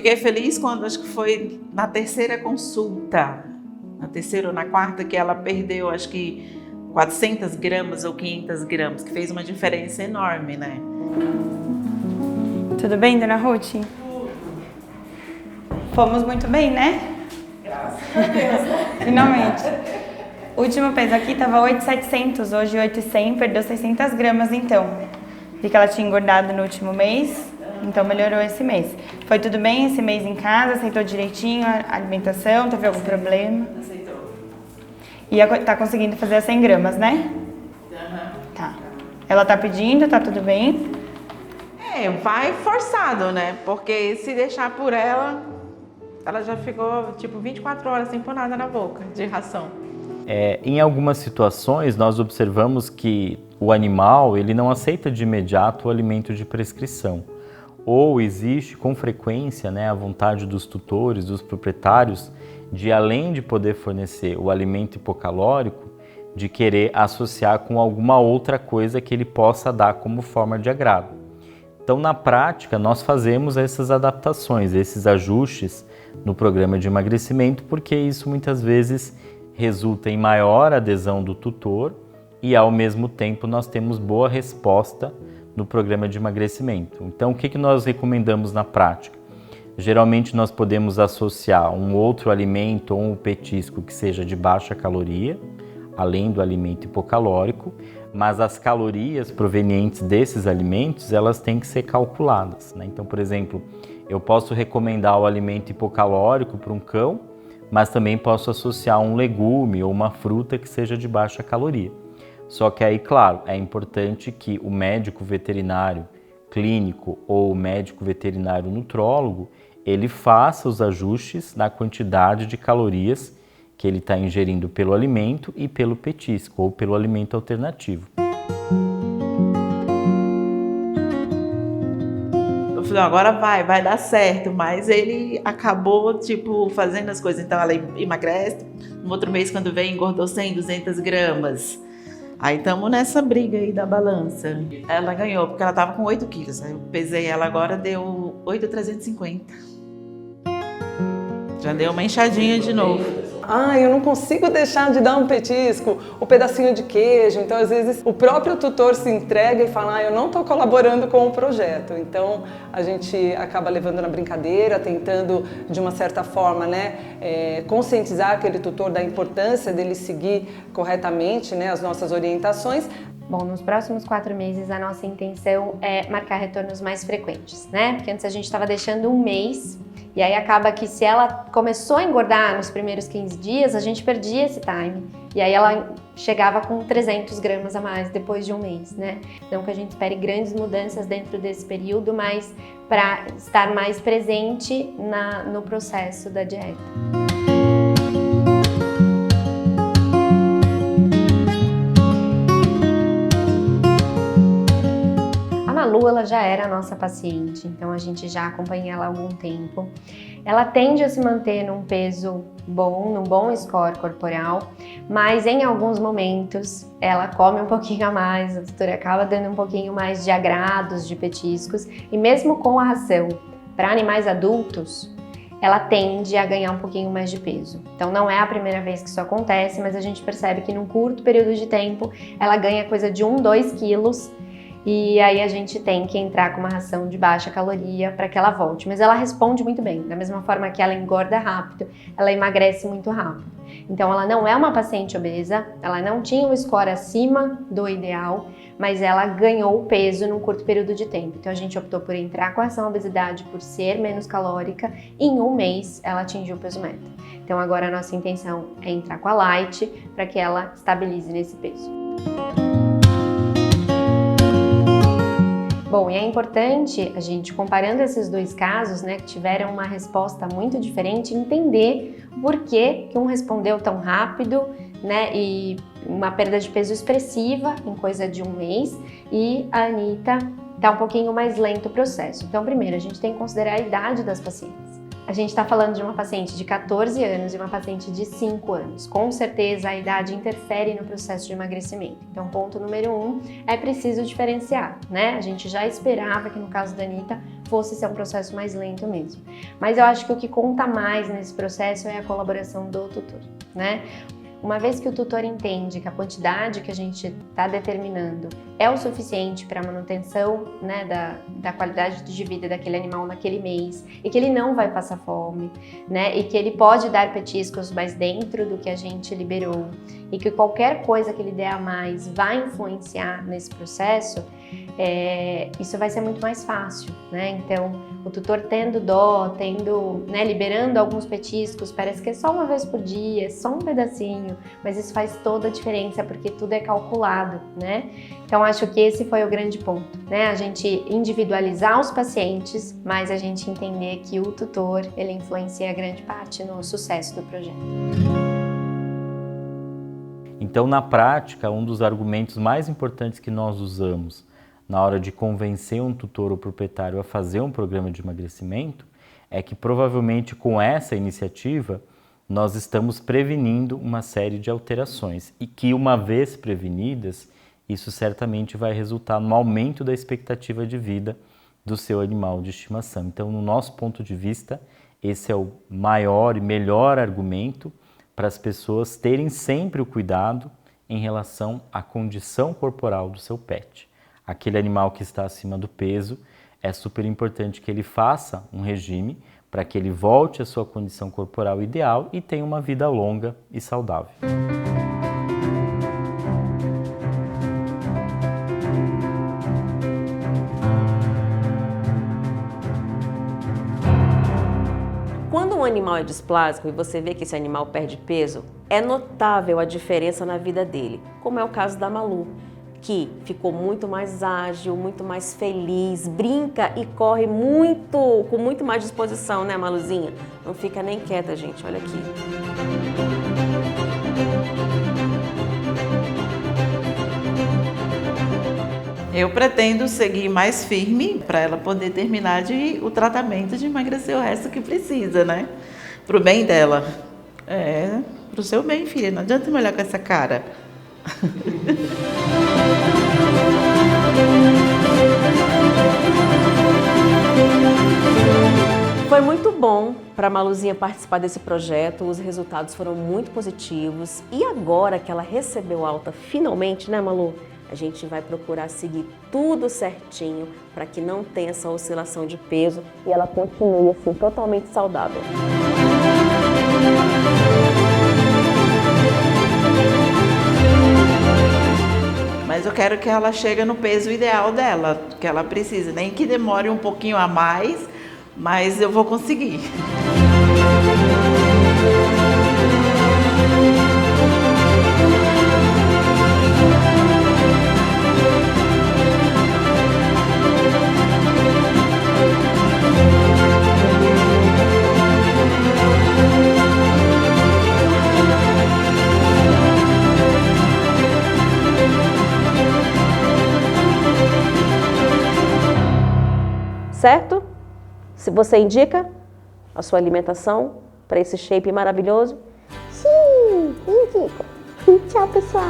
fiquei feliz quando, acho que foi na terceira consulta, na terceira ou na quarta, que ela perdeu, acho que 400 gramas ou 500 gramas, que fez uma diferença enorme, né? Tudo bem, dona Ruth? Fomos muito bem, né? Graças a Deus. Finalmente. O último peso aqui tava 8.700, hoje 8.100, perdeu 600 gramas então. Vi que ela tinha engordado no último mês, então melhorou esse mês. Foi tudo bem esse mês em casa? Aceitou direitinho a alimentação? Teve algum problema? Aceitou. E tá conseguindo fazer as 100 gramas, né? Tá. Ela tá pedindo, tá tudo bem? Vai forçado, né? Porque se deixar por ela, ela já ficou tipo 24 horas sem pôr nada na boca de ração. Em algumas situações, nós observamos que o animal ele não aceita de imediato o alimento de prescrição. Ou existe com frequência, né, a vontade dos tutores, dos proprietários, de além de poder fornecer o alimento hipocalórico, de querer associar com alguma outra coisa que ele possa dar como forma de agrado. Então, na prática, nós fazemos essas adaptações, esses ajustes no programa de emagrecimento, porque isso muitas vezes resulta em maior adesão do tutor e, ao mesmo tempo, nós temos boa resposta no programa de emagrecimento. Então, o que nós recomendamos na prática? Geralmente, nós podemos associar um outro alimento ou um petisco que seja de baixa caloria, além do alimento hipocalórico, mas as calorias provenientes desses alimentos, elas têm que ser calculadas, né? Então, por exemplo, eu posso recomendar o alimento hipocalórico para um cão, mas também posso associar um legume ou uma fruta que seja de baixa caloria. Só que aí, claro, é importante que o médico veterinário clínico ou o médico veterinário nutrólogo, ele faça os ajustes na quantidade de calorias que ele está ingerindo pelo alimento e pelo petisco ou pelo alimento alternativo. Eu falei, agora vai dar certo, mas ele acabou, tipo, fazendo as coisas. Então ela emagrece, no outro mês quando vem engordou 100, 200 gramas. Aí estamos nessa briga aí da balança. Ela ganhou, porque ela estava com 8 quilos. Aí eu pesei ela agora, deu 8.350. Já deu uma inchadinha de novo. Eu não consigo deixar de dar um petisco, o pedacinho de queijo. Então, às vezes, o próprio tutor se entrega e fala, eu não estou colaborando com o projeto. Então, a gente acaba levando na brincadeira, tentando, de uma certa forma, né, conscientizar aquele tutor da importância dele seguir corretamente, né, as nossas orientações. Bom, nos próximos 4 meses a nossa intenção é marcar retornos mais frequentes, né? Porque antes a gente estava deixando um mês e aí acaba que se ela começou a engordar nos primeiros 15 dias, a gente perdia esse time. E aí ela chegava com 300 gramas a mais depois de um mês, né? Não que a gente espere grandes mudanças dentro desse período, mas para estar mais presente no processo da dieta. A Malu, ela já era a nossa paciente, então a gente já acompanha ela há algum tempo. Ela tende a se manter num peso bom, num bom score corporal, mas em alguns momentos ela come um pouquinho a mais, a doutora acaba dando um pouquinho mais de agrados, de petiscos, e mesmo com a ração para animais adultos, ela tende a ganhar um pouquinho mais de peso. Então não é a primeira vez que isso acontece, mas a gente percebe que num curto período de tempo ela ganha coisa de 1-2 quilos. E aí a gente tem que entrar com uma ração de baixa caloria para que ela volte. Mas ela responde muito bem, da mesma forma que ela engorda rápido, ela emagrece muito rápido. Então ela não é uma paciente obesa, ela não tinha um score acima do ideal, mas ela ganhou peso num curto período de tempo. Então a gente optou por entrar com a ração obesidade por ser menos calórica e em um mês ela atingiu o peso meta. Então agora a nossa intenção é entrar com a light para que ela estabilize nesse peso. Bom, e é importante a gente, comparando esses dois casos, né, que tiveram uma resposta muito diferente, entender por que um respondeu tão rápido, né, e uma perda de peso expressiva em coisa de um mês, e a Anitta tá um pouquinho mais lento o processo. Então, primeiro, a gente tem que considerar a idade das pacientes. A gente está falando de uma paciente de 14 anos e uma paciente de 5 anos. Com certeza, a idade interfere no processo de emagrecimento. Então, ponto número 1, é preciso diferenciar, né? A gente já esperava que no caso da Anitta fosse ser um processo mais lento mesmo. Mas eu acho que o que conta mais nesse processo é a colaboração do tutor, né? Uma vez que o tutor entende que a quantidade que a gente está determinando é o suficiente para a manutenção, né, da qualidade de vida daquele animal naquele mês e que ele não vai passar fome, né, e que ele pode dar petiscos mais dentro do que a gente liberou e que qualquer coisa que ele der a mais vai influenciar nesse processo, isso vai ser muito mais fácil, né? Então, o tutor tendo dó, né, liberando alguns petiscos, parece que é só uma vez por dia, só um pedacinho, mas isso faz toda a diferença porque tudo é calculado, né? Então, acho que esse foi o grande ponto, né? A gente individualizar os pacientes, mas a gente entender que o tutor, ele influencia grande parte no sucesso do projeto. Então, na prática, um dos argumentos mais importantes que nós usamos na hora de convencer um tutor ou proprietário a fazer um programa de emagrecimento é que provavelmente com essa iniciativa nós estamos prevenindo uma série de alterações e que, uma vez prevenidas, isso certamente vai resultar no aumento da expectativa de vida do seu animal de estimação. Então, no nosso ponto de vista, esse é o maior e melhor argumento para as pessoas terem sempre o cuidado em relação à condição corporal do seu pet. Aquele animal que está acima do peso, é super importante que ele faça um regime para que ele volte à sua condição corporal ideal e tenha uma vida longa e saudável. Quando um animal é displásico e você vê que esse animal perde peso, é notável a diferença na vida dele, como é o caso da Malu, que ficou muito mais ágil, muito mais feliz, brinca e corre com muito mais disposição, né, Maluzinha? Não fica nem quieta, gente, olha aqui. Eu pretendo seguir mais firme para ela poder terminar o tratamento de emagrecer o resto que precisa, né? Pro bem dela. Pro seu bem, filha. Não adianta me olhar com essa cara. Foi muito bom para a Maluzinha participar desse projeto, os resultados foram muito positivos e agora que ela recebeu alta finalmente, né, Malu? A gente vai procurar seguir tudo certinho para que não tenha essa oscilação de peso e ela continue assim totalmente saudável. Mas eu quero que ela chegue no peso ideal dela, que ela precisa, nem que demore um pouquinho a mais, mas eu vou conseguir. Certo? Se você indica a sua alimentação para esse shape maravilhoso, sim, indico. Tchau, pessoal!